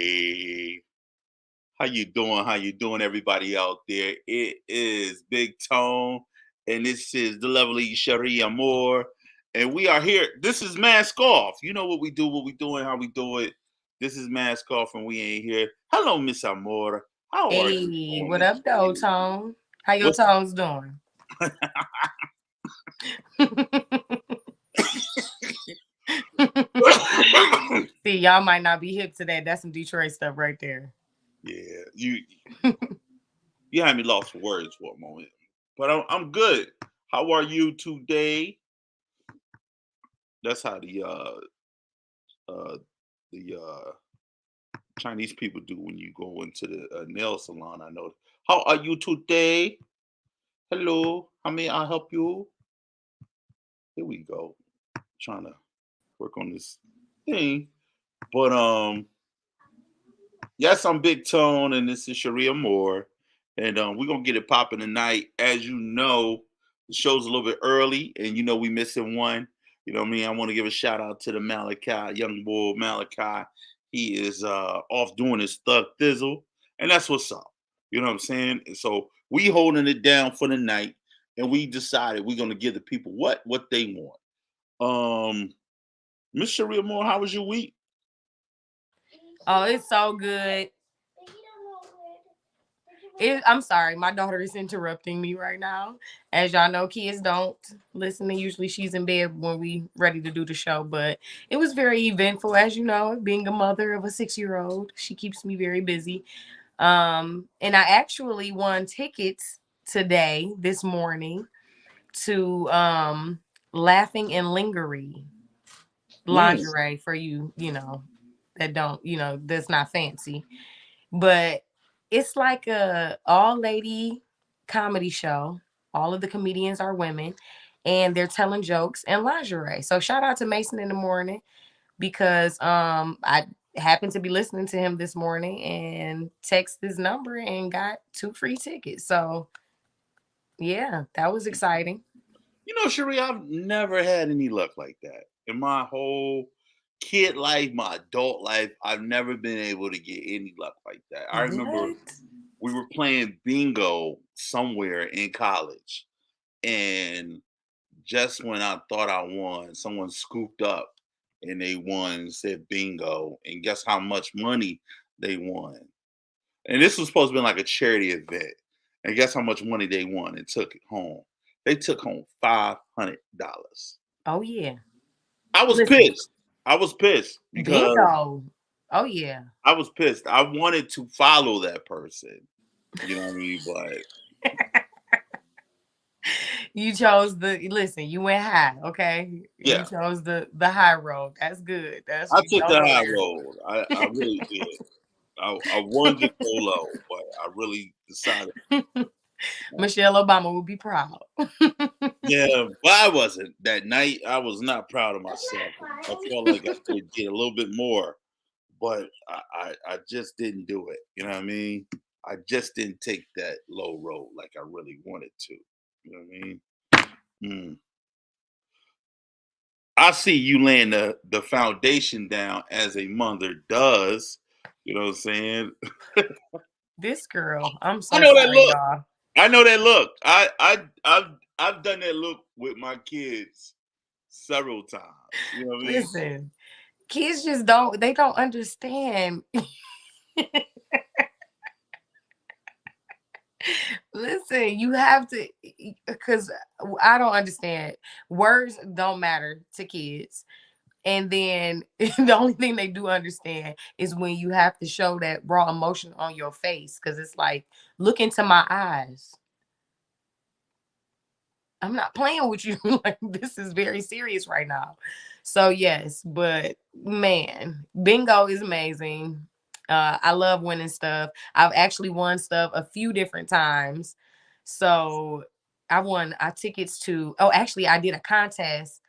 Hey, how you doing? How you doing, everybody out there? It is Big Tone, and this is the lovely Cheri Amore, and we are here. This is Mask Off. You know what we do, what we doing, how we do it. This is Mask Off, and we ain't here. Hello, Miss Amore. How are you Hey, doing what this up, though, morning? Tone? How your What's tones doing? See, y'all might not be hip to that. That's some Detroit stuff right there. Yeah, you had me lost for words for a moment, but I'm good. How are you today? That's how uh the Chinese people do when you go into the nail salon. I know. How are you today? Hello. How may I help you? Here we go. Trying to work on this thing, but yes, I'm Big Tone, and this is Sharia Moore, and we're gonna get it popping tonight. As you know, the show's a little bit early, and you know we missing one. You know what I mean? I want to give a shout out to the Malachi, young boy Malachi. He is off doing his thug thizzle, and that's what's up. You know what I'm saying? And so we holding it down for the night, and we decided we're gonna give the people what they want. Miss Sharia Moore, how was your week? Oh, it's so good. I'm sorry, my daughter is interrupting me right now. As y'all know, kids don't listen, and usually she's in bed when we ready to do the show. But it was very eventful, as you know, being a mother of a 6-year-old. She keeps me very busy. And I actually won tickets today, this morning, to Laughing and Lingerie Mm. lingerie for that don't, that's not fancy. But it's like a all lady comedy show. All of the comedians are women and they're telling jokes in lingerie. So shout out to Mason in the morning because I happened to be listening to him this morning and text his number and got 2 free tickets. So yeah, that was exciting. You know, Cherie, I've never had any luck like that. In my whole kid life, my adult life, I've never been able to get any luck like that. I remember What? we were playing bingo somewhere in college, and just when I thought I won, someone scooped up and they won and said bingo. And guess how much money they won? And this was supposed to be like a charity event. And guess how much money they won and took it home? They took home $500. Oh yeah. I was Listen, pissed. I was pissed because bingo. Oh yeah. I was pissed. I wanted to follow that person. You know what I mean? But You chose the listen, you went high, okay? You yeah, chose the high road. That's good. That's I you took don't the go high there. road. I really did. I wanted to go low, but I really decided. Michelle Obama would be proud. Yeah, but I wasn't. That night, I was not proud of myself. I felt like I could get a little bit more, but I just didn't do it. You know what I mean? I just didn't take that low road like I really wanted to. You know what I mean? Mm. I see you laying the foundation down as a mother does. You know what I'm saying? This girl, I'm I so know that sorry, look. y'all. I know that look. I've done that look with my kids several times. You know what I mean? Listen, kids just don't understand. Listen, you have to, because I don't understand. Words don't matter to kids. And then the only thing they do understand is when you have to show that raw emotion on your face. Cause it's like, look into my eyes. I'm not playing with you. Like, this is very serious right now. So yes, but man, bingo is amazing. I love winning stuff. I've actually won stuff a few different times. So I won tickets to, oh, actually I did a contest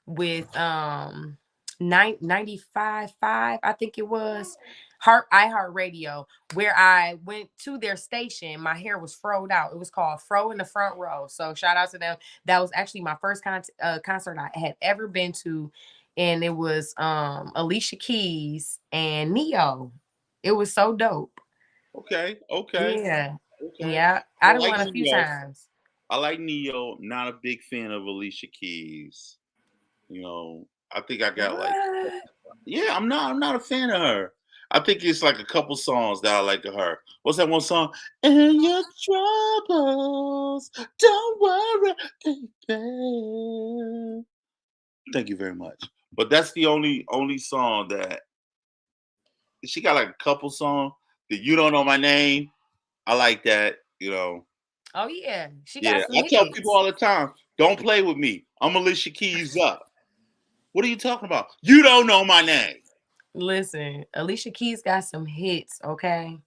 with 95.5, I think it was, iHeart Radio, where I went to their station. My hair was froed out. It was called Fro in the Front Row. So shout out to them. That was actually my first concert I had ever been to, and it was Alicia Keys and Neo. It was so dope. Okay. Yeah. Okay. Yeah. I I done like won a few Neo. times. I like Neo. Not a big fan of Alicia Keys. I think I got like, What? yeah, I'm not a fan of her. I think it's like a couple songs that I like of her. What's that one song? In your troubles, don't worry, baby. Thank you very much. But that's the only song that she got, like a couple songs that you don't know my name. I like that. Oh yeah. She got Yeah, some I tell people hits. all the time, don't play with me. I'm Alicia Keys up. What are you talking about? You don't know my name. Listen, Alicia Keys got some hits, okay?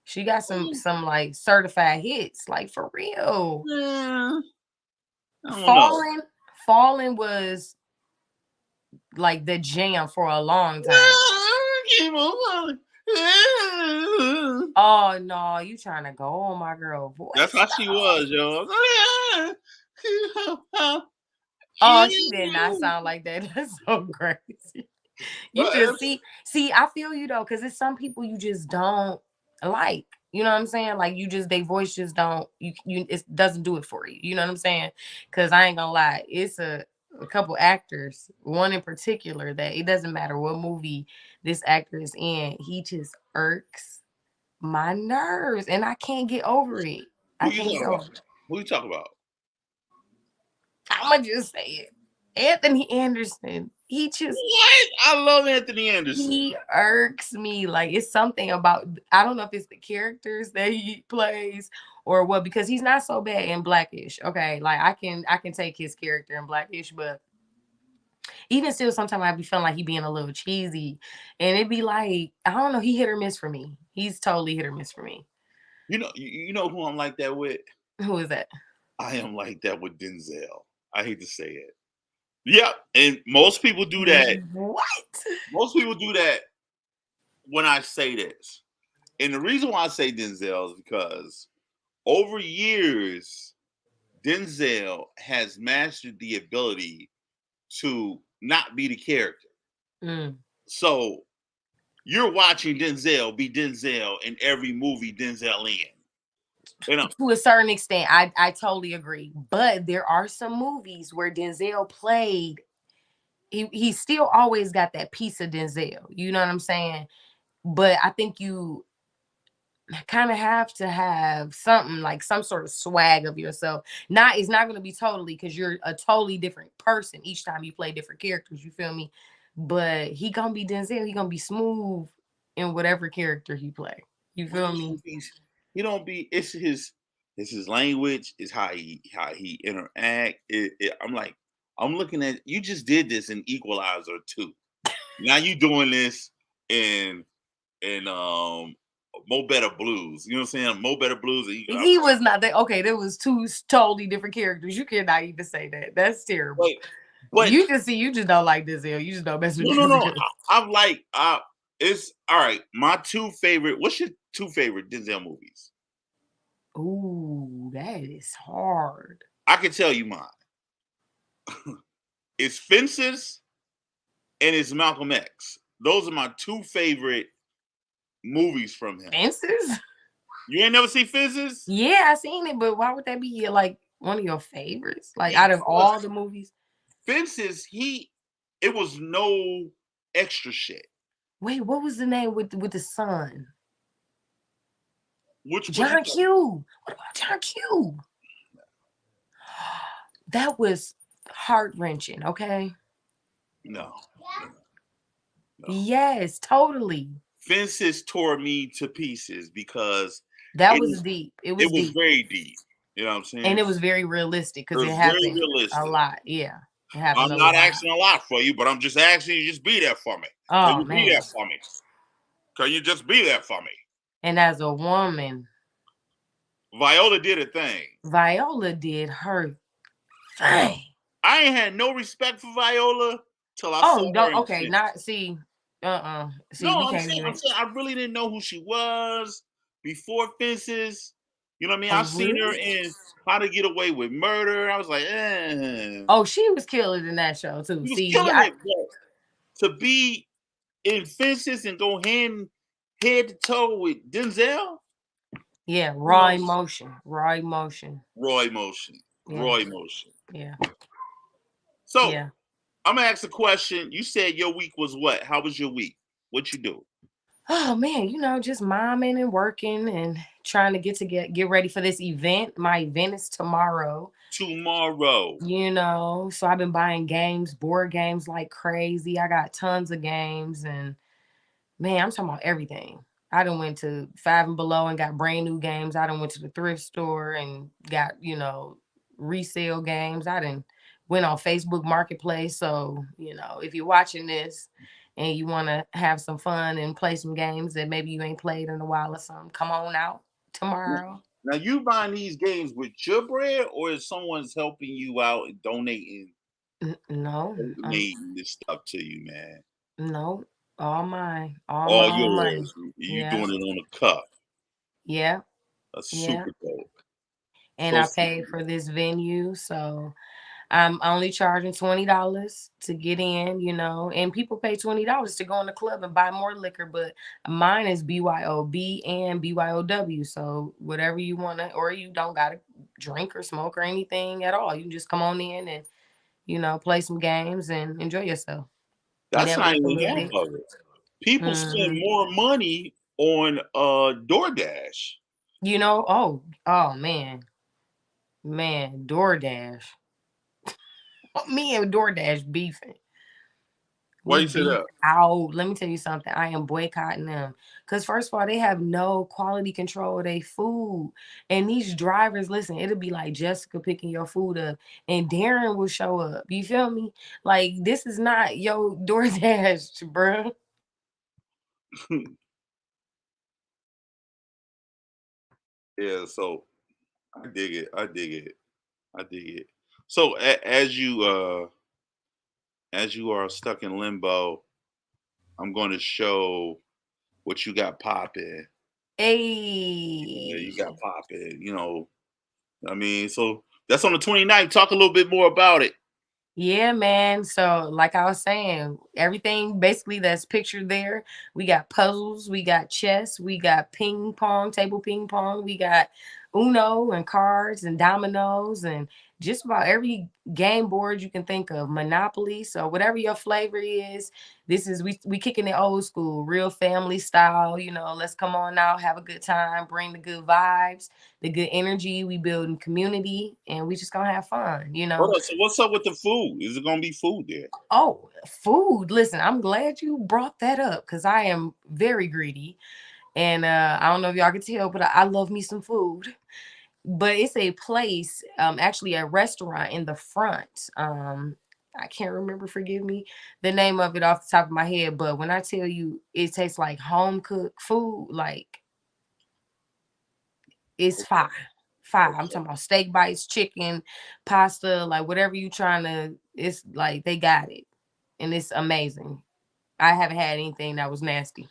She got some like certified hits, like for real. Yeah, I don't know. Falling, Falling was like the jam for a long time. Keep on falling. Oh no, you trying to go on my girl That's voice? how she was, yo. Oh, she did not sound like that. That's so crazy. You just see, I feel you though, because it's some people you just don't like. You know what I'm saying? Like you just, they voice just don't, it doesn't do it for you. You know what I'm saying? Because I ain't gonna lie, it's a couple actors, one in particular, that it doesn't matter what movie this actor is in, he just irks my nerves, and I can't get over it. Who I you can't talking get about? over it. Who you talking about? I'ma just say it. Anthony Anderson. What? I love Anthony Anderson. He irks me. Like it's something about, I don't know if it's the characters that he plays or what, because he's not so bad in Blackish. Okay. Like I can take his character in Blackish, but even still sometimes I be feeling like he being a little cheesy. And it'd be like, I don't know, he hit or miss for me. He's totally hit or miss for me. You know who I'm like that with? Who is that? I am like that with Denzel. I hate to say it. Yep, and most people do that. What? Most people do that when I say this. And the reason why I say Denzel is because over years, Denzel has mastered the ability to not be the character. Mm. So you're watching Denzel be Denzel in every movie Denzel in. To a certain extent, I totally agree. But there are some movies where Denzel played, he still always got that piece of Denzel. You know what I'm saying? But I think you kind of have to have something like some sort of swag of yourself. It's not going to be totally, because you're a totally different person each time you play different characters. You feel me? But he gonna be Denzel. He gonna be smooth in whatever character he play. You feel me? He don't be. It's his language. It's how he interact. I'm looking at you. Just did this in Equalizer 2. Now you doing this in Mo Better Blues. You know what I'm saying? Mo Better Blues. He was not that. Okay, there was two totally different characters. You cannot even say that. That's terrible. But you just don't like Denzel. You just don't mess with no. Denzel. I'm like, it's all right. My two favorite. What's your two favorite Denzel movies? Ooh, that is hard. I can tell you mine. It's Fences and it's Malcolm X. Those are my two favorite movies from him. Fences? You ain't never seen Fences? Yeah, I seen it, but why would that be like one of your favorites? Like out of all the movies? Fences, it was no extra shit. Wait, what was the name with the son? Which John Q. What about John Q? That was heart-wrenching, okay? No. Yes, totally. Fences tore me to pieces because that was deep. It was deep. Very deep. You know what I'm saying? And it was very realistic because it happened a lot. Yeah. It happened I'm not asking a lot for you, but I'm just asking you just be there for me. Oh, man. Be there for me. Can you just be there for me? And as a woman, Viola did a thing. Viola did her thing. I ain't had no respect for Viola till I saw her. Okay, not see. See, no, I'm saying I really didn't know who she was before Fences. You know what I mean? I've seen her in How to Get Away with Murder. I was like, eh. Oh, she was killing in that show too. She was killing it, to be in Fences and go hand head to toe with Denzel. Yeah, You raw know, emotion. Raw emotion. raw emotion, Yeah. raw emotion. Yeah. So Yeah. I'm gonna ask a question. You said your week was what? How was your week? What you do? Oh man, just momming and working and trying to get ready for this event. My event is tomorrow. Tomorrow. So I've been buying games, board games like crazy. I got tons of games and man, I'm talking about everything. I done went to Five and Below and got brand new games. I done went to the thrift store and got, resale games. I done went on Facebook Marketplace. So, if you're watching this and you want to have some fun and play some games that maybe you ain't played in a while or something, come on out tomorrow. Now you buying these games with your bread, or is someone's helping you out and No, donating this stuff to you, man? no, all mine, all my All own money. yours. You Yeah, doing it on a cup. yeah, That's yeah. super dope. And So I paid for this venue, so I'm only charging $20 to get in, and people pay $20 to go in the club and buy more liquor, but mine is BYOB and BYOW. So whatever you want to, or you don't got to drink or smoke or anything at all. You can just come on in and, play some games and enjoy yourself. that's not Network a even little half bit. of it. People spend hmm more money on DoorDash. oh man, DoorDash. Me and DoorDash beefing. Why We you say beef that? out. Let me tell you something. I am boycotting them. Because, first of all, they have no quality control of their food. And these drivers, listen, it'll be like Jessica picking your food up and Darren will show up. You feel me? Like, this is not your DoorDash, bro. Yeah, so I dig it. I dig it. I dig it. So as you are stuck in limbo, I'm going to show what you got popping. Yeah, you Hey. got popping. I mean, so that's on the 29th. Talk a little bit more about it. Yeah, man. So, like I was saying, everything basically that's pictured there. We got puzzles, we got chess, we got ping pong, table ping pong, we got Uno and cards and dominoes and just about every game board you can think of, Monopoly. So, whatever your flavor is, this is we kicking it old school, real family style. Let's come on out, have a good time, bring the good vibes, the good energy. We building community, and we just gonna have fun. Hold on. So what's up with the food? Is it gonna be food there? Oh, food. Listen, I'm glad you brought that up because I am very greedy. And I don't know if y'all can tell, but I love me some food. But it's a place, actually a restaurant in the front. I can't remember, forgive me, the name of it off the top of my head. But when I tell you it tastes like home cooked food, like it's Okay. fire. Fire. I'm Okay. talking about steak bites, chicken, pasta, like whatever you trying to, it's like they got it. And it's amazing. I haven't had anything that was nasty. So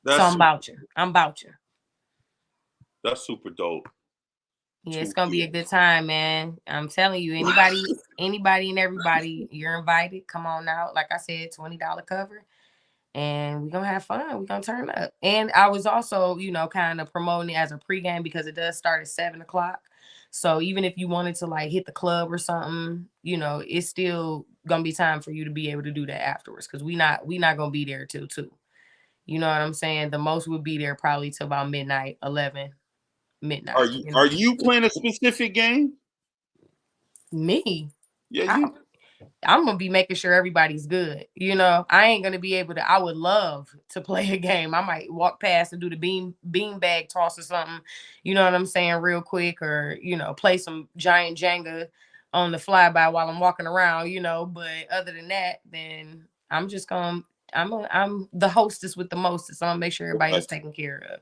That's I'm super, about you. I'm about you. that's super dope Yeah, it's to gonna be hear. a good time, man. I'm telling you, anybody and everybody, you're invited. Come on out. Like I said, $20 cover. And we're gonna have fun. We're gonna turn up. And I was also, kind of promoting it as a pregame because it does start at 7 o'clock. So even if you wanted to like hit the club or something, it's still gonna be time for you to be able to do that afterwards. Cause we not gonna be there till 2. You know what I'm saying? The most would be there probably till about midnight, 11, Are midnight. you are you playing a specific game? Me, Yeah, I, you. I'm gonna be making sure everybody's good. I ain't gonna be able to. I would love to play a game. I might walk past and do the bean bag toss or something. You know what I'm saying, real quick, or play some giant Jenga on the flyby while I'm walking around. But other than that, then I'm just gonna. I'm the hostess with the mostest. So I'm gonna make sure everybody Okay. is taken care of.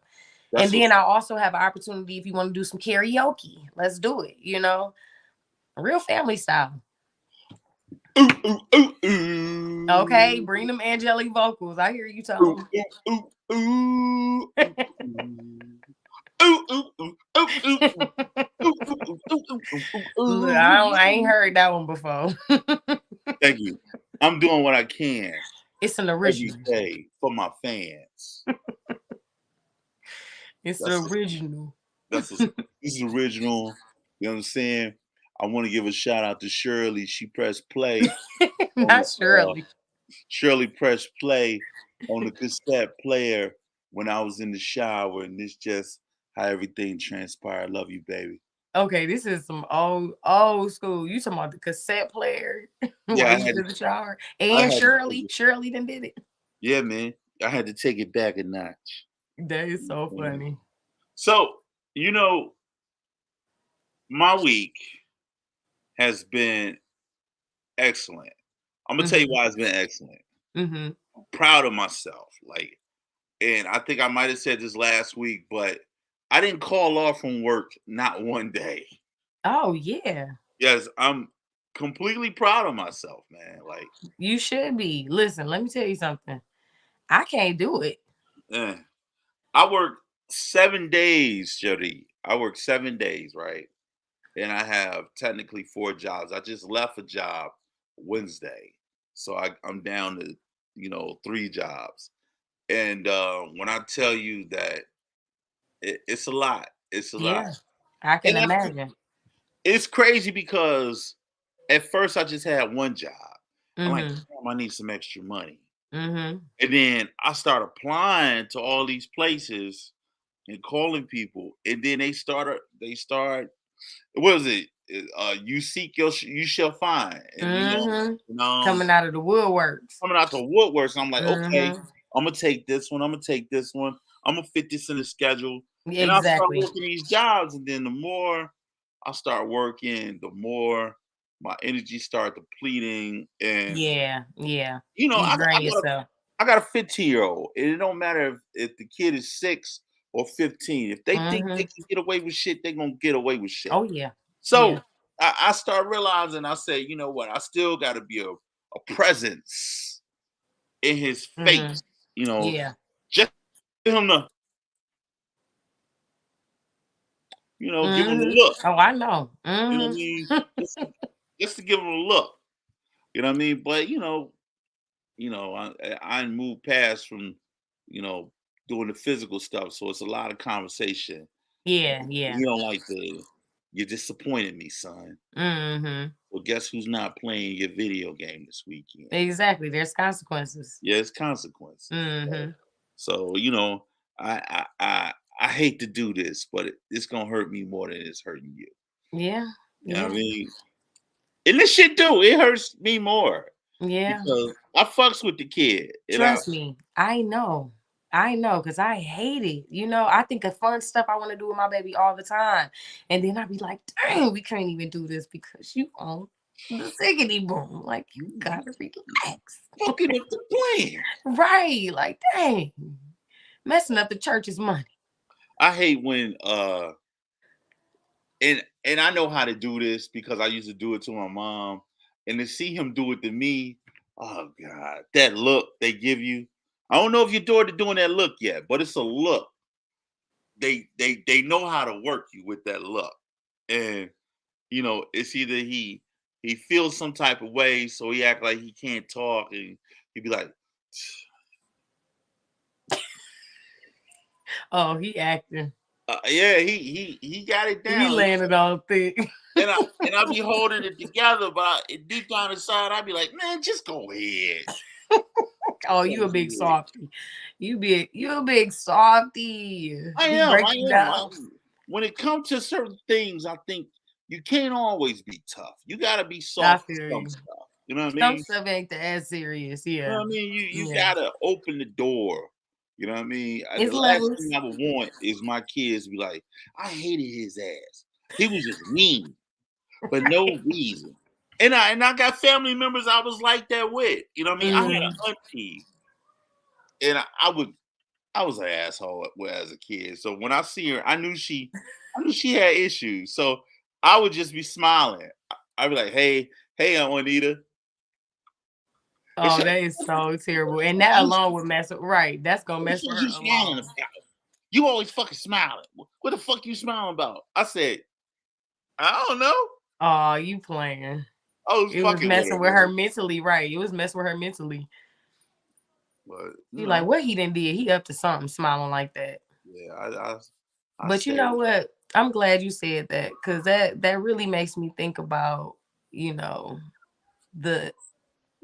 And That's then what's I up. also have an opportunity if you want to do some karaoke. Let's do it. Real family style. Ooh, ooh, ooh, ooh. Okay, bring them angelic vocals. I hear you, Ooh, Tone. ooh, ooh, ooh, ooh, ooh. Ooh, ooh, ooh, ooh, ooh, ooh. Ooh, ooh, ooh, ooh, ooh, ooh, Look, ooh. I ain't heard that one before. Thank you. I'm doing what I can. It's an every original. day for my fans. It's the That's a, original. that's a, this is original. You know what I'm saying? I want to give a shout out to Shirley. She pressed play on Not the Shirley. Shirley pressed play on the cassette player when I was in the shower, and this just how everything transpired. Love you, baby. Okay, this is some old school. You talking about the cassette player Yeah, while you was in the shower? I And had to take it. Shirley then did it. Yeah, man. I had to take it back a notch. That is so funny. So, you know, my week has been excellent. I'm gonna tell you why it's been excellent. Mm-hmm. I'm proud of myself. Like, and I think I might have said this last week, but I didn't call off from work not one day. Oh yeah. Yes, I'm completely proud of myself, man. Like, You should be. Listen, let me tell you something. I can't do it. eh. I work 7 days, Jody. I work 7 days, right? And I have technically 4 jobs. I just left a job Wednesday, so I'm down to 3 jobs. And when I tell you that it's a lot, it's a lot, Yeah. I can and imagine. it's crazy because at first I just had one job. I'm like, Mm-hmm. damn, I need some extra money, Mm-hmm. and then I start applying to all these places and calling people, and then they start. What is it? You seek you shall find, and Mm-hmm. Coming out of the woodworks. coming out the woodworks. I'm like, okay, Mm-hmm. I'm gonna take this one. I'm gonna take this one. I'm gonna fit this in the schedule, and I start Exactly. working these jobs. And then the more I start working, the more my energy start depleting. And Yeah. Yeah. you know, You I, drain I got a yourself. I got a 15-year-old, and it don't matter if the kid is 6 or 15. If they think they Mm-hmm. can get away with shit, they're gonna get away with shit. Oh yeah. So Yeah. I start realizing, I say, you know what? I still got to be a presence in his Mm-hmm. face, Yeah. just give him the, give him Mm-hmm. the look. Oh, I know. You know what I mean? Mm-hmm. Just to give him a look. You know what I mean? But I moved past from, you know, doing the physical stuff. So it's a lot of conversation. Yeah. Yeah. You don't like you disappointed me, son. Mm-hmm. Well, guess who's not playing your video game this weekend? Exactly. There's consequences. Yeah, it's consequences. Mm-hmm. So I hate to do this, but it's gonna hurt me more than it's hurting you. Yeah. You know what I Yeah. mean? And this shit it hurts me more Yeah. because I fucks with the kid. And Trust me. I know. I know, because I hate it. I think of fun stuff I want to do with my baby all the time. And then I be like, dang, we can't even do this because you on the siggity boom. Like, you gotta relax. fucking up the plan. Right. Like, dang. Messing up the church's money. I hate when and I know how to do this because I used to do it to my mom, and to see him do it to me, oh god, that look they give you. I don't know if you're doing that look yet, but it's a look. They know how to work you with that look. And it's either he feels some type of way, so he act like he can't talk, and he'd be like, Oh, he acting. yeah, he got it He down. laying it all thick. And I be holding it together, but deep down inside, I'd be like, man, just go ahead. Oh, you a big softy. You a big softy. I He am. break I you am. down. When it comes to certain things, I think you can't always be tough. You got to be I soft feel with some you. stuff. You know what I Some mean? stuff ain't that serious. You know Yeah. what I mean? You Yeah. gotta open the door. You know what I mean? The It's last levels. thing I would want is my kids to be like, I hated his ass. He was just mean for no reason. And I got family members I was like that with. You know what I mean? I had an Mm. auntie, and I was an asshole as a kid. So when I see her, I knew she had issues. So I would just be smiling. I'd be like, hey, Aunt Juanita. And Oh, she, that is so terrible. And that alone would mess with right. That's gonna what mess the with fuck her you smiling alone. about? You always fucking smiling. What the fuck you smiling about? I said, I don't know. Oh, you playing. I was It was fucking with messing her, with her man. mentally, right? It was messing with her mentally. But You like what he done did? He up to something, smiling like that. yeah, I But you stay know with. what? I'm glad you said that because that really makes me think about you know the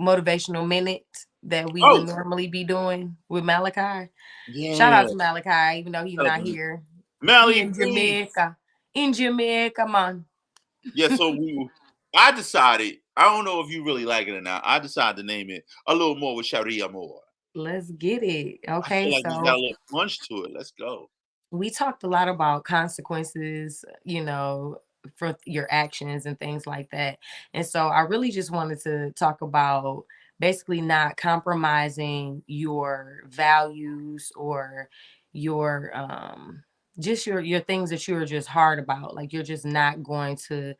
motivational minute that we would Oh, normally be doing with Malachi. Shout yeah, out to Malachi, even though he's not here. He Melly in B. Jamaica. In Jamaica, man. Yeah, so I decided. I don't know if you really like it or not. I decided to name it a little more with Cheri Amore. Let's get it. I Okay, feel like it's got so a little punch to it. Let's go. we talked a lot about consequences, for your actions and things like that. And so I really just wanted to talk about basically not compromising your values or your just your things that you're just hard about. Like you're just not going to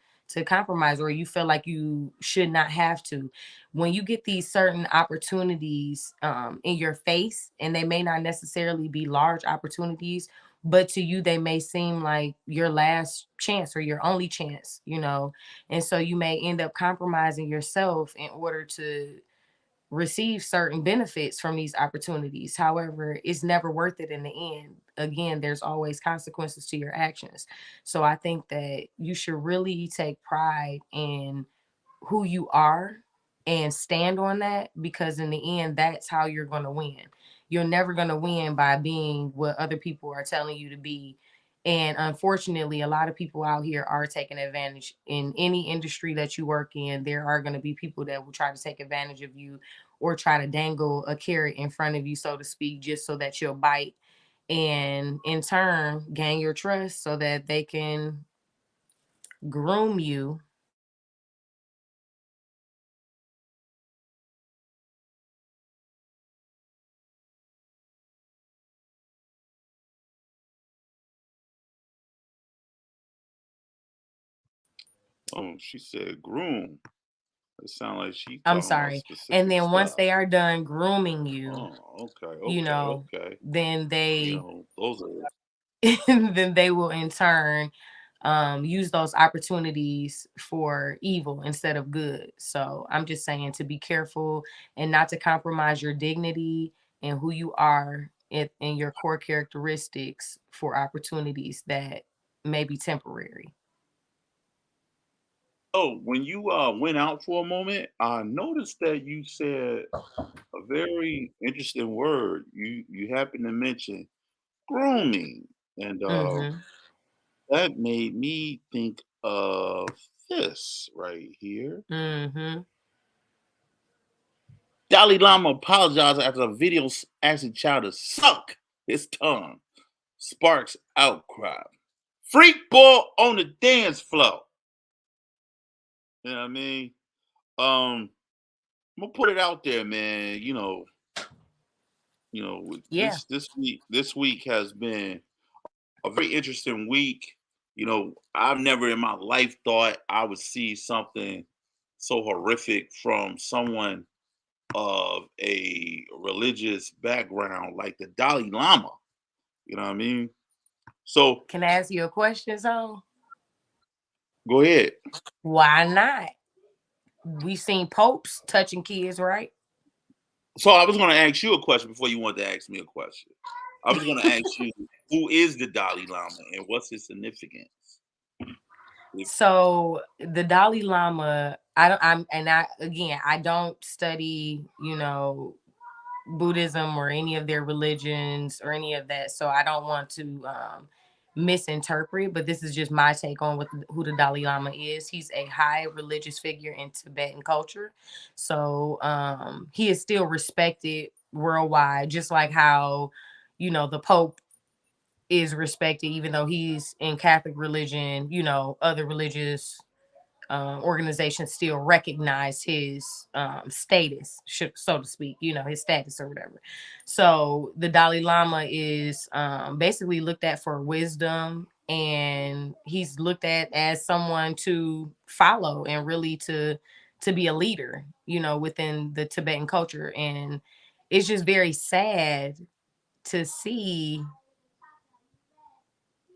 compromise or you feel like you should not have to. When you get these certain opportunities in your face, and they may not necessarily be large opportunities, but to you they may seem like your last chance or your only chance. And so you may end up compromising yourself in order to receive certain benefits from these opportunities. However, it's never worth it in the end. Again, there's always consequences to your actions. So I think that you should really take pride in who you are and stand on that, because in the end that's how you're going to win. You're never going to win by being what other people are telling you to be. And unfortunately, a lot of people out here are taking advantage. In any industry that you work in, there are going to be people that will try to take advantage of you or try to dangle a carrot in front of you, so to speak, just so that you'll bite and in turn gain your trust so that they can groom you. She said groom. It sounds like she I'm talking about sorry. And specific then once stuff. they are done grooming you, Oh, okay, you okay, know, okay. then they Those are then they will in turn use those opportunities for evil instead of good. So I'm just saying to be careful and not to compromise your dignity and who you are in your core characteristics for opportunities that may be temporary. Oh, when you went out for a moment, I noticed that you said a very interesting word. You happened to mention grooming, and Mm-hmm. that made me think of this right here. Mm-hmm. Dalai Lama apologized after a video asking child to suck his tongue. Sparks outcry. Freak ball on the dance floor. You know what I mean? Um, I'm gonna put it out there, man. Yeah. This week has been a very interesting week. I've never in my life thought I would see something so horrific from someone of a religious background like the Dalai Lama. You know what I mean? So Can I ask you a question, so go ahead. why not? We seen popes touching kids, right? So I was going to ask you a question before you wanted to ask me a question. I was going to ask you, who is the Dalai Lama and what's his significance? If, So the Dalai Lama, I don't I'm and I again I don't study, Buddhism or any of their religions or any of that. So I don't want to misinterpret, but this is just my take on who the Dalai Lama is. He's a high religious figure in Tibetan culture. So he is still respected worldwide, just like how, the Pope is respected, even though he's in Catholic religion, other religious organizations still recognize his status, so to speak, his status or whatever. So the Dalai Lama is basically looked at for wisdom, and he's looked at as someone to follow and really to be a leader, within the Tibetan culture. And it's just very sad to see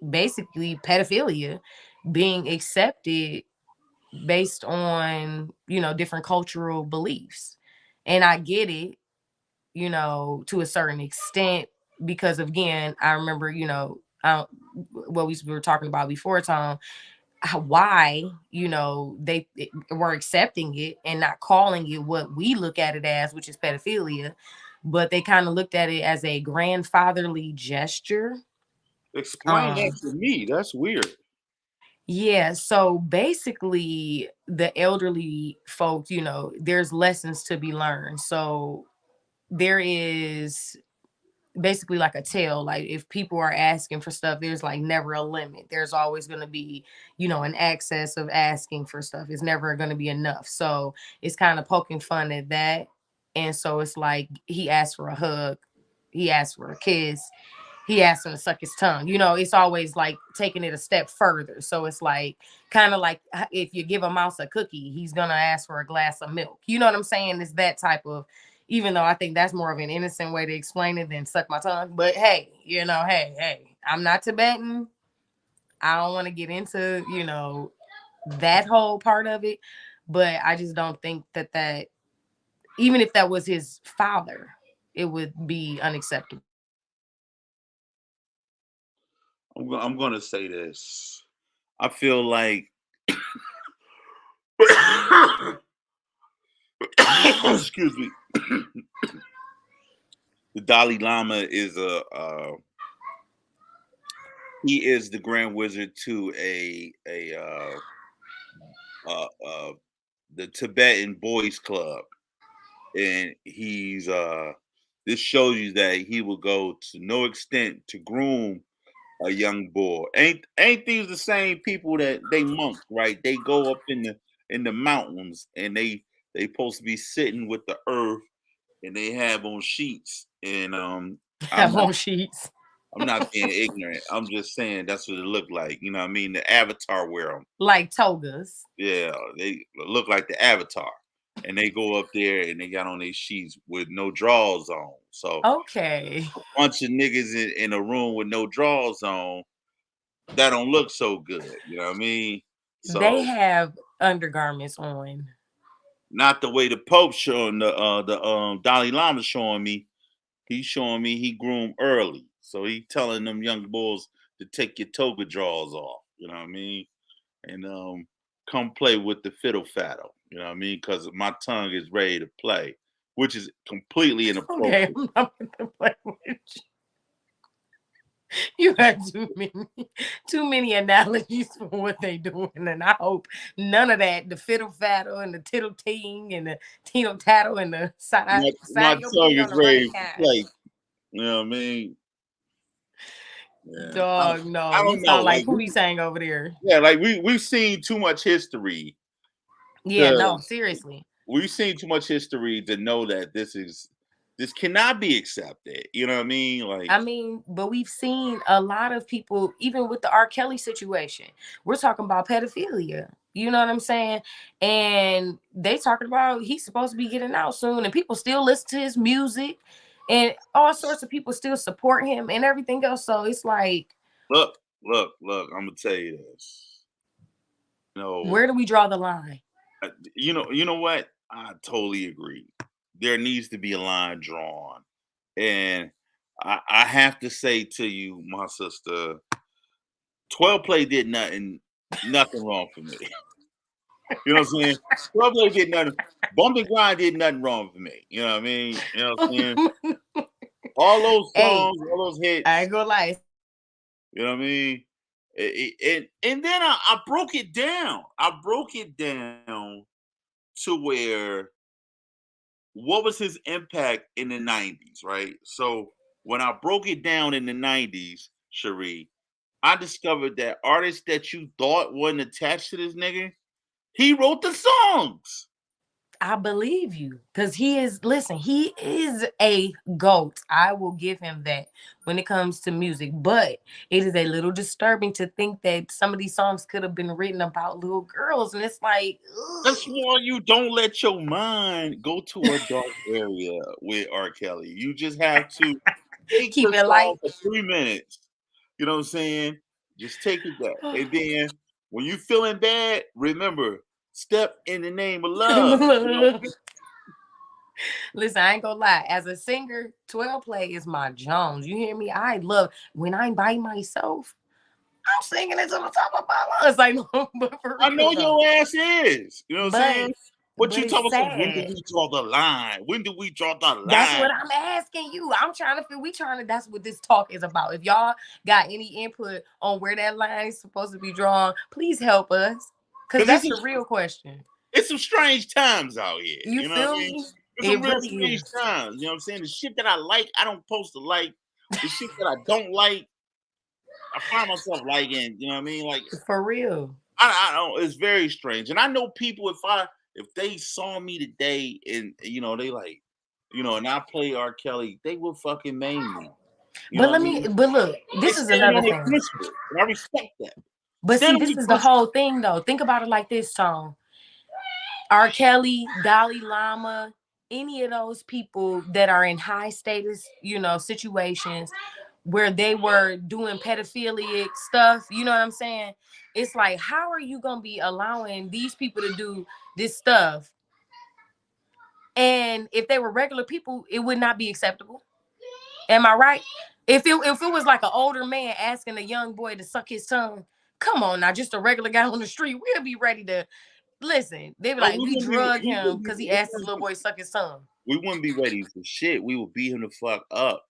basically pedophilia being accepted based on different cultural beliefs. And I get it, to a certain extent, because again, I remember, what we were talking about before, Tom, why they were accepting it and not calling it what we look at it as, which is pedophilia, but they kind of looked at it as a grandfatherly gesture. Explain that um to me. That's weird. yeah, so basically the elderly folk, there's lessons to be learned. So there is basically like a tale, like if people are asking for stuff, there's like never a limit. There's always going to be an excess of asking for stuff. It's never going to be enough. So it's kind of poking fun at that. And so it's like he asked for a hug, he asked for a kiss, he asked him to suck his tongue. It's always like taking it a step further. So it's like kind of like if you give a mouse a cookie, he's gonna ask for a glass of milk. You know what I'm saying? It's that type of, even though I think that's more of an innocent way to explain it than suck my tongue. But hey, hey, I'm not Tibetan. I don't want to get into, that whole part of it. But I just don't think that even if that was his father, it would be unacceptable. I'm gonna say this. I feel like excuse me. The Dalai Lama is he is the Grand Wizard to uh the Tibetan Boys Club, and he's this shows you that he will go to no extent to groom a young boy. Ain't these the same people that they monks, right? They go up in the mountains and they supposed to be sitting with the earth and they have on sheets. And I'm Have not on sheets. I'm not being ignorant. I'm just saying that's what it looked like. You know what I mean? The Avatar wear them. Like togas. Yeah, they look like the Avatar. And they go up there and they got on their sheets with no drawers on. So Okay. a bunch of niggas in a room with no drawers on, that don't look so good. You know what I mean? They So have undergarments on. not the way the Pope showing the Dalai Lama showing me. He's showing me he groomed early. So he telling them young boys to take your toga drawers off. You know what I mean? And come play with the fiddle faddle. You know what I mean? Because my tongue is ready to play, which is completely Okay, inappropriate. I'm not gonna play with you. You have too many analogies for what they doing, and I hope none of that, the fiddle faddle and the tittle ting and the tittle tattle and the My side your tongue booty on is the running ready to kind. play. You know what I mean? Yeah. Dog, no, I you don't know. sound like Hootie sang over there. Yeah, like we've seen too much history Yeah, to no, seriously. we've seen too much history to know that this cannot be accepted. You know what I mean? Like, I mean, but we've seen a lot of people, even with the R. Kelly situation. We're talking about pedophilia. You know what I'm saying? And they talking about he's supposed to be getting out soon, and people still listen to his music, and all sorts of people still support him and everything else. So it's like, look. I'm gonna tell you this. No, where do we draw the line? you know what? I totally agree. There needs to be a line drawn, and I have to say to you, my sister, 12 play did nothing wrong for me. You know what I'm saying? 12 play did nothing. Bump and grind did nothing wrong for me. You know what I mean? You know what I'm saying? All those Hey, songs, all those I hits. ain't gonna lie. You know what I mean? And then I broke it down. I broke it down to where what was his impact in the 90s, right? So when I broke it down in the 90s, Cherie, I discovered that artists that you thought wasn't attached to this nigga, he wrote the songs. I believe you, because he is a goat. I will give him that when it comes to music. But it is a little disturbing to think that some of these songs could have been written about little girls. And it's like, That's why you don't let your mind go to a dark area with R. Kelly. You just have to take keep the it song light. for 3 minutes. You know what I'm saying? Just take it back. And then when you feeling bad, remember, step in the name of love. You know, Listen, I ain't gonna lie. As a singer, 12 play is my Jones. You hear me? I love when I'm by myself. I'm singing it to the top of my lungs. Like, no, but for I know real though. your ass is. You know what I'm But saying? What you it's talking about? When do sad. we draw the line? When do we draw the That's line? what I'm asking you. I'm trying to feel. We trying to. That's what this talk is about. If y'all got any input on where that line is supposed to be drawn, please help us. Cause Because that's the real question. it's some strange times out here. You You know what feel I mean? me? It's some It real really strange is. times. You know what I'm saying? The shit that I like, I don't post to like. The shit that I don't like, I find myself liking. You know what I mean? Like For real. I don't. It's very strange. And I know people if they saw me today and they like, and I play R. Kelly, they will fucking maim me. You know But what I mean? but look, They this is stand another on their thing. principle, and I respect that. But Stand see, on this your is the principle. whole thing though. Think about it like this, song. R. Kelly, Dalai Lama, any of those people that are in high status, situations where they were doing pedophilic stuff, you know what I'm saying? It's like, how are you gonna be allowing these people to do this stuff? And if they were regular people, it would not be acceptable. Am I right? If it was like an older man asking a young boy to suck his tongue, come on now, just a regular guy on the street, we'll be ready to listen. They be Oh, like, we drug him because he asked his little boy to suck his tongue. we wouldn't be ready for shit. We would beat him the fuck up.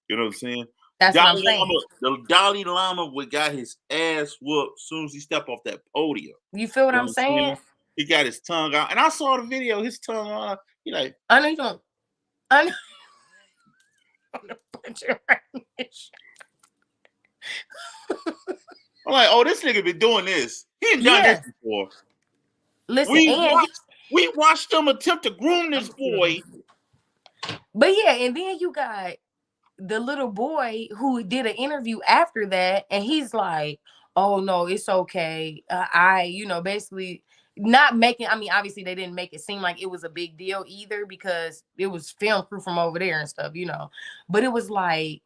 You know what I'm saying? That's what I'm saying. The Dalai Lama would got his ass whooped as soon as he stepped off that podium. You feel what You know I'm what I'm saying? saying? He got his tongue out, and I saw the video. His tongue out. He like, I know you don't. I know. I'm gonna put you right in this. I'm like, oh, this nigga been doing this. He ain't done this Yeah. before. Listen, and We watched them attempt to groom this boy. but yeah, and then you got the little boy who did an interview after that, and he's like, "Oh no, it's okay. Basically not making. I mean, obviously they didn't make it seem like it was a big deal either because it was film crew from over there and stuff. But it was like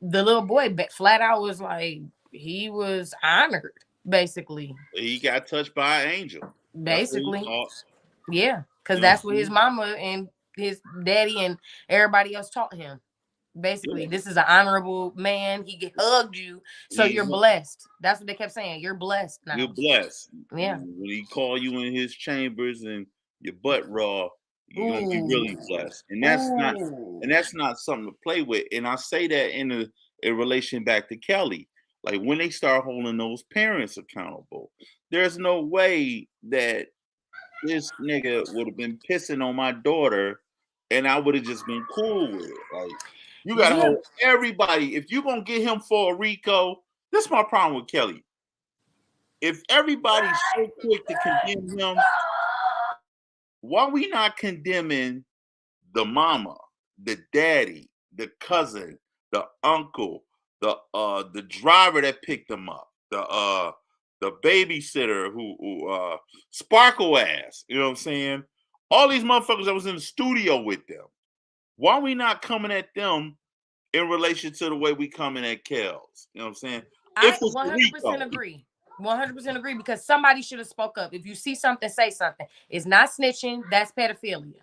the little boy flat out was like he was honored, basically. He got touched by an angel. That's what he Basically, thought. yeah, because You know what that's I'm what his saying? mama and his daddy and everybody else taught him. Basically, Yeah. this is an honorable man. Hugged you, so you're blessed. That's what they kept saying. You're blessed now. You're blessed. Yeah. When he call you in his chambers and your butt raw, you're gonna be really blessed. And that's not something to play with. And I say that in relation back to Kelly. Like when they start holding those parents accountable, there's no way that this nigga would have been pissing on my daughter and I would have just been cool with it. Like, you gotta Yeah. hold everybody. If you're gonna get him for a Rico, this is my problem with Kelly. If everybody's so quick to condemn him, why we not condemning the mama, the daddy, the cousin, the uncle, the driver that picked him up, the babysitter who sparkle ass, you know what I'm saying? All these motherfuckers that was in the studio with them. Why we not coming at them in relation to the way we coming at Kels? You know what I'm saying? I 100% agree. 100% agree because somebody should have spoke up. If you see something, say something. It's not snitching. That's pedophilia.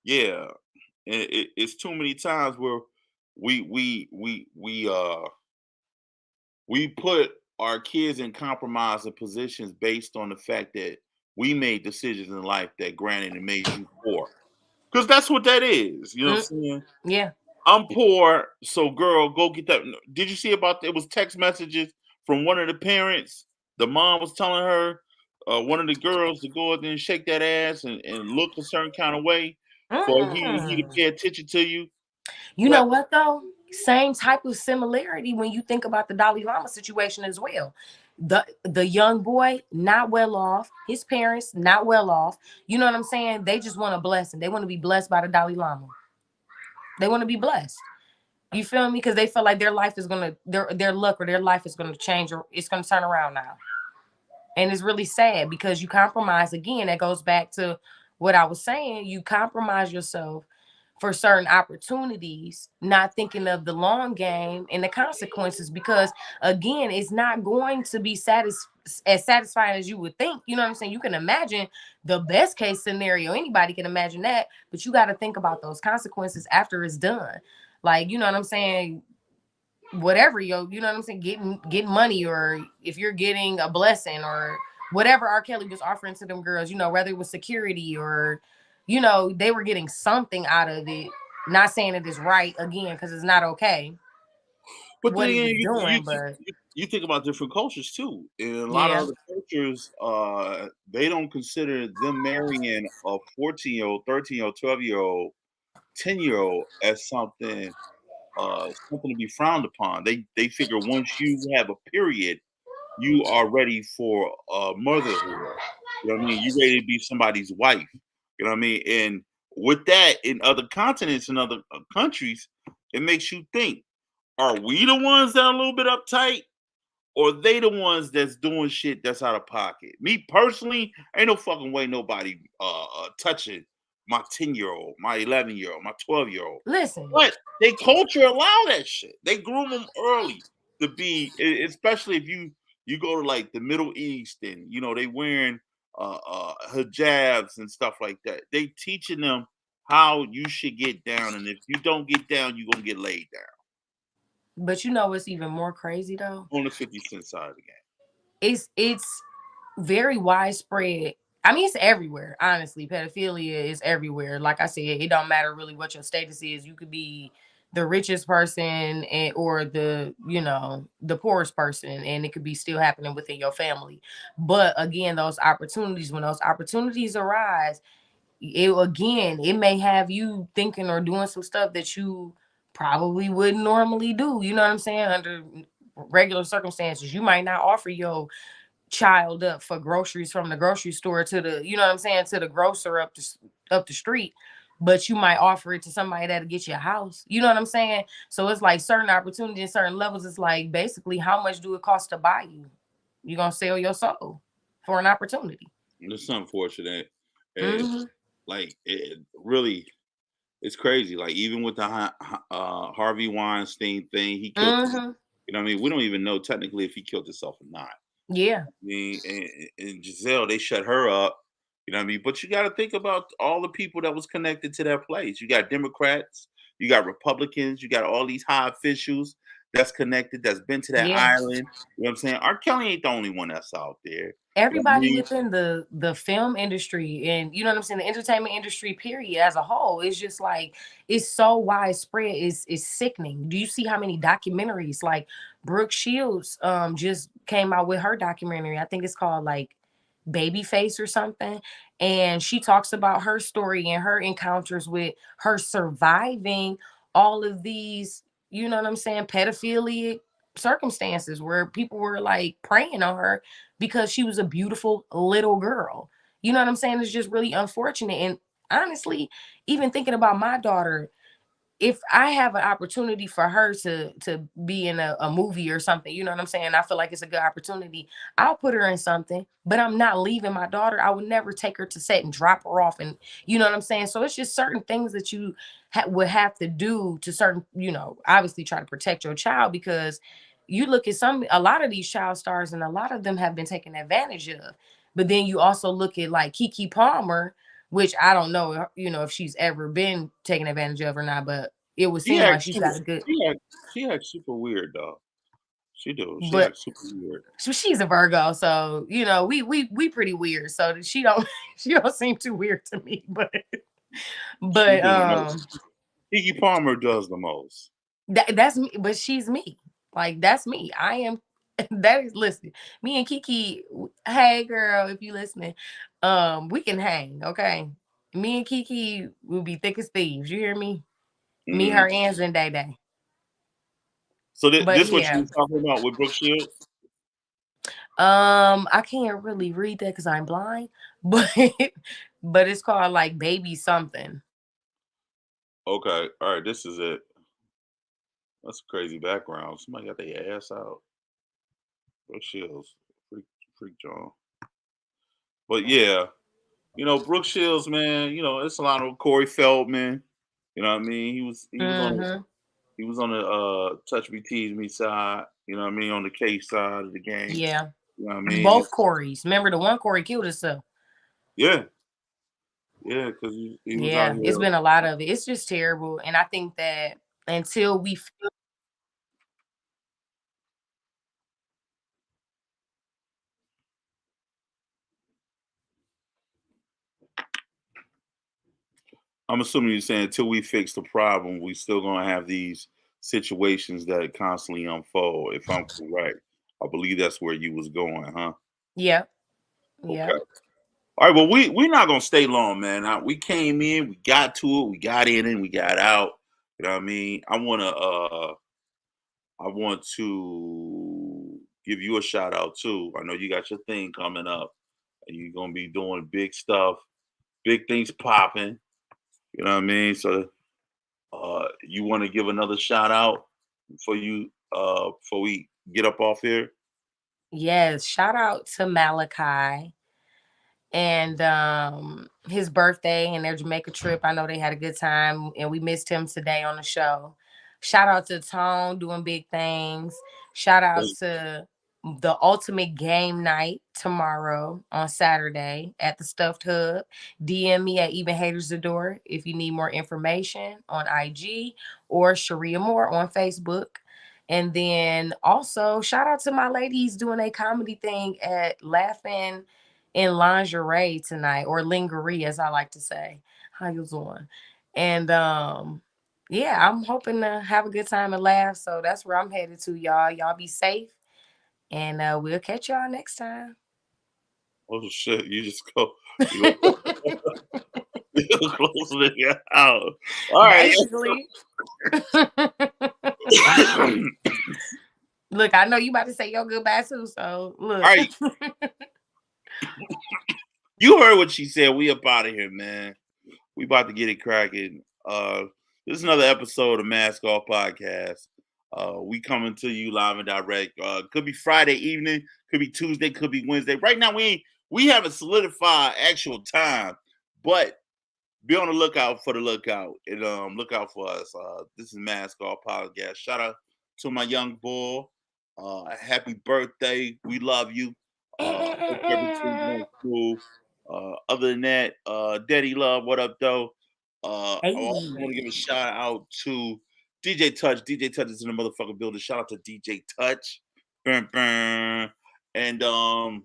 Yeah, it's too many times where we we we we uh we put our kids in compromising positions based on the fact that we made decisions in life that granted and made you poor. Because that's what that is. You know what I'm saying? Yeah. I'm poor, so girl, go get that. Did you see about it was text messages from one of the parents? The mom was telling her, one of the girls to go out there and shake that ass and look a certain kind of way for he to pay attention to you. You know what though? Same type of similarity when you think about the Dalai Lama situation as well. The young boy not well off, his parents not well off. You know what I'm saying? They just want a blessing. They want to be blessed by the Dalai Lama. They want to be blessed. You feel me? Because they feel like their life is gonna their luck or their life is gonna change or it's gonna turn around now. And it's really sad because you compromise again. That goes back to what I was saying. You compromise yourself for certain opportunities, not thinking of the long game and the consequences. Because again, it's not going to be as satisfying as you would think. You know what I'm saying? You can imagine the best case scenario. Anybody can imagine that, but you got to think about those consequences after it's done. Like, you know what I'm saying? Whatever, you know what I'm saying, getting money, or if you're getting a blessing or whatever R. Kelly was offering to them girls, whether it was security or they were getting something out of it. Not saying it is right, again, because it's not okay But then what he again, was you doing, you but you think about different cultures too. In a lot of yeah. other cultures, they don't consider them marrying a 14-year-old, 13-year-old, 12-year-old, 10-year-old as something to be frowned upon. They figure once you have a period, you are ready for motherhood. You know what I mean? You ready to be somebody's wife. You know what I mean? And with that, in other continents and other countries, it makes you think: are we the ones that are a little bit uptight, or they the ones that's doing shit that's out of pocket? Me personally, ain't no fucking way nobody touching my 10-year-old, my 11-year-old, my 12-year-old. Listen, But they culture allow that shit. They groom them early to be, especially if you go to like the Middle East and they wearing hijabs and stuff like that. They teaching them how you should get down, and if you don't get down, you're gonna get laid down. but you know what's even more crazy though? On the 50 Cent side of the game. It's very widespread. I mean, it's everywhere. Honestly, pedophilia is everywhere. Like I said, it don't matter really what your status is. You could be the richest person or the poorest person, and it could be still happening within your family. But again, when those opportunities arise, it may have you thinking or doing some stuff that you probably wouldn't normally do. You know what I'm saying? Under regular circumstances, you might not offer your child up for groceries from the grocery store to the, you know what I'm saying, to the grocer up the street, but you might offer it to somebody that'll get you a house. You know what I'm saying? So it's like certain opportunities, certain levels. It's like basically how much do it cost to buy you? You gonna sell your soul for an opportunity? It's unfortunate. And Mm-hmm. like it really, it's crazy. Like even with the Harvey Weinstein thing, he killed. Mm-hmm. You know what I mean? We don't even know technically if he killed himself or not. Yeah. I mean, and Giselle, they shut her up. You know what I mean? But you got to think about all the people that was connected to that place. You got Democrats, you got Republicans, you got all these high officials that's connected, that's been to that Yeah. island. You know what I'm saying? R. Kelly ain't the only one that's out there. You know what I Everybody mean? within the film industry, and you know what I'm saying, the entertainment industry period as a whole, is just like, it's so widespread. It's sickening. Do you see how many documentaries, like Brooke Shields just came out with her documentary? I think it's called like Babyface or something, and she talks about her story and her encounters with her surviving all of these, you know what I'm saying, pedophilia circumstances where people were like preying on her because she was a beautiful little girl. You know what I'm saying? It's just really unfortunate. And honestly, even thinking about my daughter, if I have an opportunity for her to be in a movie or something, you know what I'm saying? I feel like it's a good opportunity. I'll put her in something, but I'm not leaving my daughter. I would never take her to set and drop her off. And you know what I'm saying? So it's just certain things that you would have to do to certain, obviously try to protect your child, because you look at a lot of these child stars, and a lot of them have been taken advantage of. But then you also look at like Keke Palmer, which I don't know, if she's ever been taken advantage of or not, but it would She seem like acts she's super. got a good. She acts super weird though. She do. She But acts super weird. she's a Virgo, so we pretty weird. So she don't she don't seem too weird to me, but She but do the most. Keke Palmer does the most. that's me. But she's me. Like that's me. I am. That is, listen. Me and Kiki. Hey, girl, if you listening, we can hang. Okay. Me and Kiki will be thick as thieves. You hear me? Me, Hmm. her, and Zendaya. So But this what you yeah, was talking about with Brooke Shields? I can't really read that because I'm blind, but but it's called like Baby Something. Okay, all right. This is it. That's a crazy background. Somebody got their ass out. Brooke Shields, freak John. But yeah, Brooke Shields, man. It's a lot of Corey Feldman. You know what I mean? Mm-hmm. He was on the touch me, tease me side. You know what I mean? On the K side of the game. Yeah. You know what I mean? Both Corys. Remember the one Corey killed himself. Yeah, yeah, because he was out Yeah, it's here. been a lot of it. It's just terrible. And I think that until we I'm assuming you're saying until we fix the problem, we still gonna have these situations that constantly unfold. If I'm correct, I believe that's where you was going, huh? Yep. Okay. Yep. All right. Well, we're not gonna stay long, man. We came in, we got to it, we got in, and we got out. You know what I mean? I want to give you a shout out too. I know you got your thing coming up, and you're gonna be doing big stuff, big things popping. You know what I mean? So, you want to give another shout out before we get up off here? Yes. Shout out to Malachi and his birthday and their Jamaica trip. I know they had a good time and we missed him today on the show. Shout out to Tone doing big things. Shout out to the ultimate game night tomorrow on Saturday at the Stuffed Hub. DM me at Even Haters Adore if you need more information on IG or Sharia Moore on Facebook. And then also shout out to my ladies doing a comedy thing at Laughing in Lingerie tonight, or lingerie as I like to say. How you doing? And yeah, I'm hoping to have a good time and laugh. So that's where I'm headed to, y'all. Y'all be safe. And we'll catch y'all next time. Oh shit! You just go. You go, you go close it out. All right. Basically. Look, I know you about to say your goodbye too. So All look. right. You heard what she said. We up out of here, man. We about to get it cracking. This is another episode of Mask Off Podcast. We coming to you live and direct. Could be Friday evening, could be Tuesday, could be Wednesday. Right now, we haven't solidified actual time, but be on the lookout for the lookout and look out for us. This is Mask Off Podcast. Shout out to my young boy. Happy birthday. We love you. Hope everything's going cool. Other than that, Daddy Love, what up, though? I also Hey. want to give a shout out to DJ Touch. DJ Touch is in the motherfucking building. Shout out to DJ Touch. Bam, bam. And on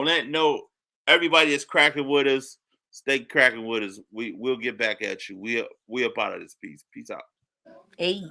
that note, everybody that's cracking with us, stay cracking with us. We'll get back at you. We up out of this piece. Peace out. Hey.